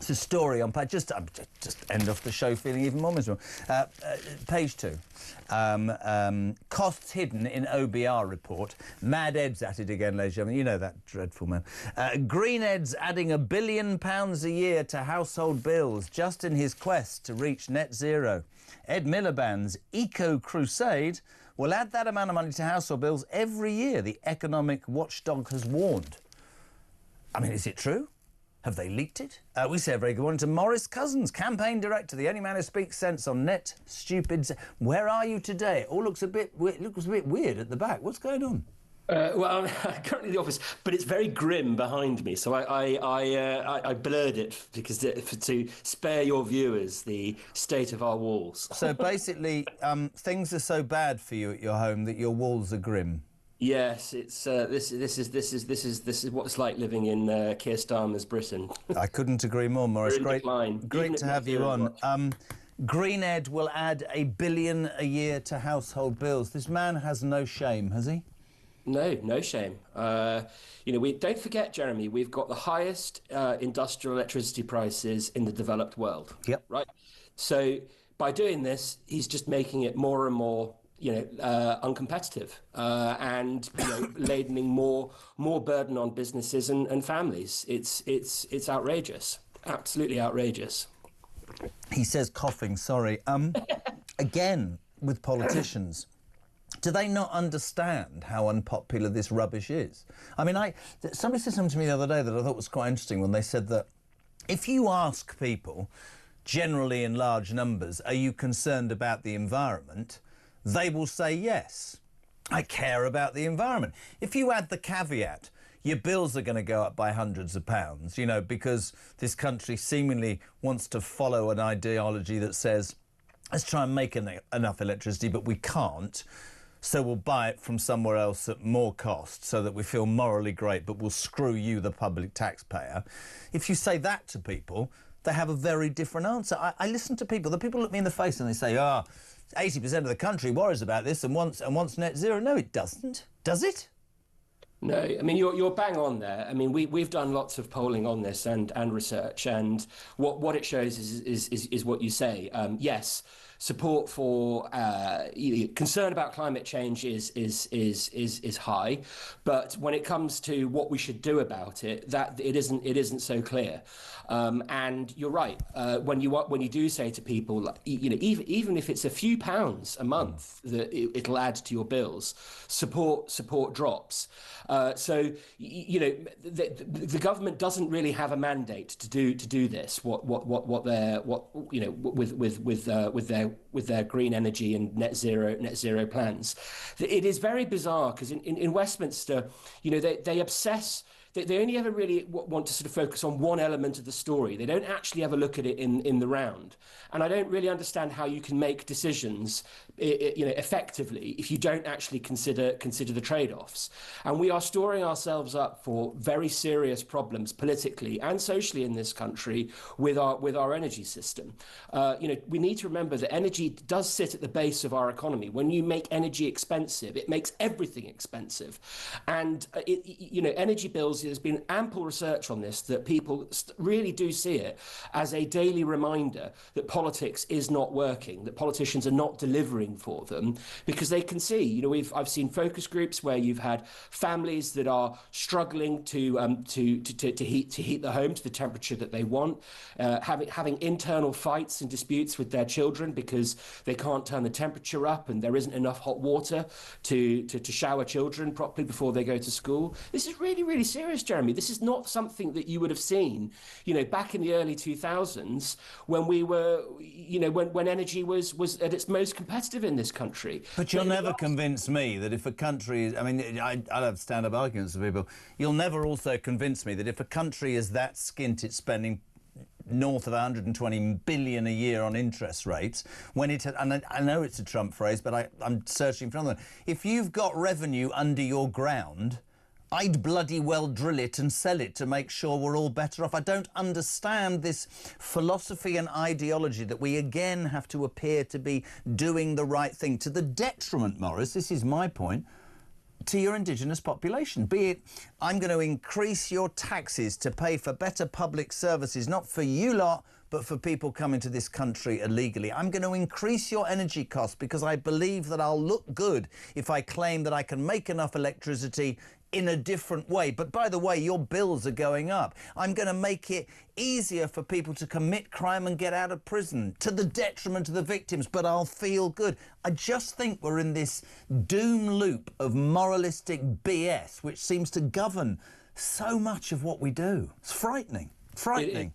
It's a story on page... Just end off the show feeling even more miserable. Page 2. Costs hidden in OBR report. Mad Ed's at it again, ladies and gentlemen. You know that dreadful man. Green Ed's adding £1 billion a year to household bills just in his quest to reach net zero. Ed Miliband's Eco Crusade will add that amount of money to household bills every year, the economic watchdog has warned. I mean, is it true? Have they leaked it? We say a very good morning to Maurice Cousins, Campaign Director, the only man who speaks sense on net stupid... Where are you today? It all looks a bit weird at the back. What's going on? Well, I'm currently in the office, but it's very grim behind me, so I blurred it because to spare your viewers the state of our walls. So basically, things are so bad for you at your home that your walls are grim. Yes, it's this is what it's like living in Keir Starmer's Britain. I couldn't agree more, Maurice. Great to have you on. Green Ed will add £1 billion a year to household bills. This man has no shame, has he? No shame. We don't forget, Jeremy, we've got the highest industrial electricity prices in the developed world. Yep. Right. So by doing this, he's just making it more and more, uncompetitive and ladening more burden on businesses and families. It's outrageous. Absolutely outrageous. He says coughing. Sorry. Again, with politicians. Do they not understand how unpopular this rubbish is? I mean, somebody said something to me the other day that I thought was quite interesting when they said that if you ask people, generally in large numbers, are you concerned about the environment, they will say yes. I care about the environment. If you add the caveat, your bills are going to go up by hundreds of pounds, because this country seemingly wants to follow an ideology that says, let's try and make enough electricity, but we can't. So we'll buy it from somewhere else at more cost so that we feel morally great, but we'll screw you, the public taxpayer. If you say that to people, they have a very different answer. I listen to people. The people look me in the face and they say, 80% of the country worries about this and wants net zero. No, it doesn't. Does it? No, I mean, you're bang on there. I mean, we've done lots of polling on this and research, and what it shows is what you say. Yes, support for concern about climate change is high, but when it comes to what we should do about it, that it isn't so clear. And you're right. When you do say to people, even if it's a few pounds a month that it'll add to your bills, support drops. So the government doesn't really have a mandate to do this. With their green energy and net zero plans, it is very bizarre because in Westminster, they obsess. They only ever really want to sort of focus on one element of the story. They don't actually ever look at it in the round. And I don't really understand how you can make decisions, effectively if you don't actually consider the trade-offs. And we are storing ourselves up for very serious problems politically and socially in this country with our energy system. We need to remember that energy does sit at the base of our economy. When you make energy expensive, it makes everything expensive. And energy bills. There's been ample research on this that people really do see it as a daily reminder that politics is not working, that politicians are not delivering for them, because they can see. I've seen focus groups where you've had families that are struggling to heat the home to the temperature that they want, having internal fights and disputes with their children because they can't turn the temperature up and there isn't enough hot water to shower children properly before they go to school. This is really, really serious, Jeremy. This is not something that you would have seen, back in the early 2000s when we were, when energy was at its most competitive in this country. But you'll never convince me that if a country is, I'll have stand-up arguments with people. You'll never also convince me that if a country is that skint, it's spending north of 120 billion a year on interest rates, when it, and I know it's a Trump phrase, but I'm searching for another one. If you've got revenue under your ground, I'd bloody well drill it and sell it to make sure we're all better off. I don't understand this philosophy and ideology that we again have to appear to be doing the right thing to the detriment, Maurice, this is my point, to your indigenous population. Be it, I'm going to increase your taxes to pay for better public services, not for you lot, but for people coming to this country illegally. I'm going to increase your energy costs because I believe that I'll look good if I claim that I can make enough electricity in a different way. But by the way, your bills are going up. I'm going to make it easier for people to commit crime and get out of prison to the detriment of the victims, but I'll feel good. I just think we're in this doom loop of moralistic BS, which seems to govern so much of what we do. It's frightening. Frightening.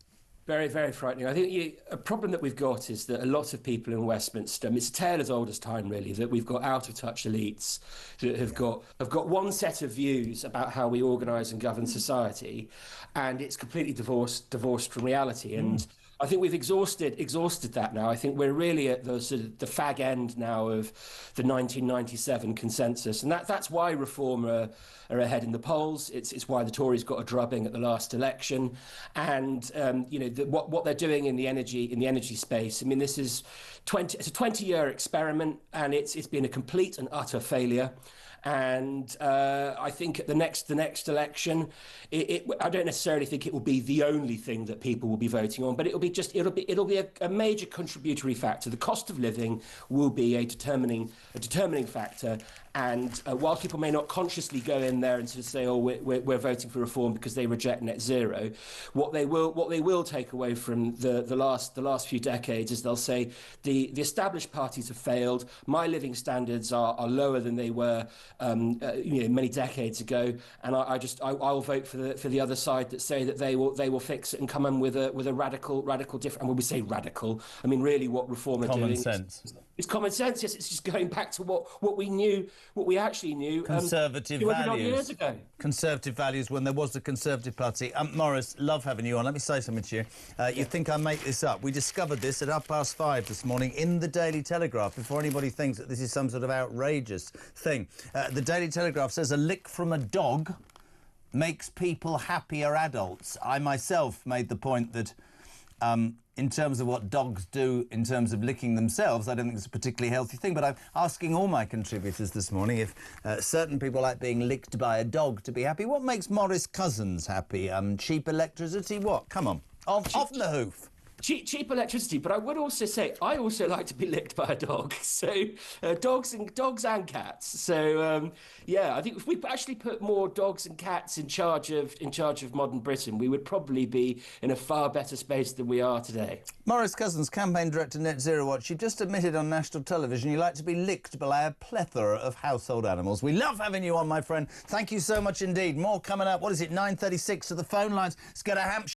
Very, very frightening. I think a problem that we've got is that a lot of people in Westminster, it's a tale as old as time, really, that we've got out-of-touch elites that have got one set of views about how we organise and govern society, and it's completely divorced from reality. And I think we've exhausted that now. I think we're really at the sort of the fag end now of the 1997 consensus, and that's why Reform are ahead in the polls. It's why the Tories got a drubbing at the last election, and what they're doing in the energy space. I mean, this is it's a 20-year experiment, and it's been a complete and utter failure. And I think at the next election, I don't necessarily think it will be the only thing that people will be voting on, but it'll be a major contributory factor. The cost of living will be a determining factor. And while people may not consciously go in there and sort of say, "Oh, we're voting for reform because they reject net zero," what they will take away from the last few decades is they'll say the established parties have failed. My living standards are lower than they were many decades ago, and I'll vote for the other side that say that they will fix it and come in with a radical different. And when we say radical, I mean really what Reform are doing. Common sense. It's common sense. Yes, it's just going back to what we actually knew. Conservative 200 values. years ago. Conservative values when there was a Conservative Party. Maurice, love having you on. Let me say something to you. You think I make this up? We discovered this at 5:30 this morning in the Daily Telegraph, before anybody thinks that this is some sort of outrageous thing. The Daily Telegraph says a lick from a dog makes people happier adults. I myself made the point that in terms of what dogs do in terms of licking themselves, I don't think it's a particularly healthy thing. But I'm asking all my contributors this morning if certain people like being licked by a dog to be happy. What makes Maurice Cousins happy? Cheap electricity? What? Come on. Off the hoof. Cheap electricity, but I would also say I also like to be licked by a dog. So dogs and cats. So I think if we actually put more dogs and cats in charge of modern Britain, we would probably be in a far better space than we are today. Maurice Cousins, Campaign Director Net Zero Watch. You just admitted on national television you like to be licked by a plethora of household animals. We love having you on, my friend. Thank you so much indeed. More coming up. What is it? 9:36 to the phone lines. Let's go to Hampshire.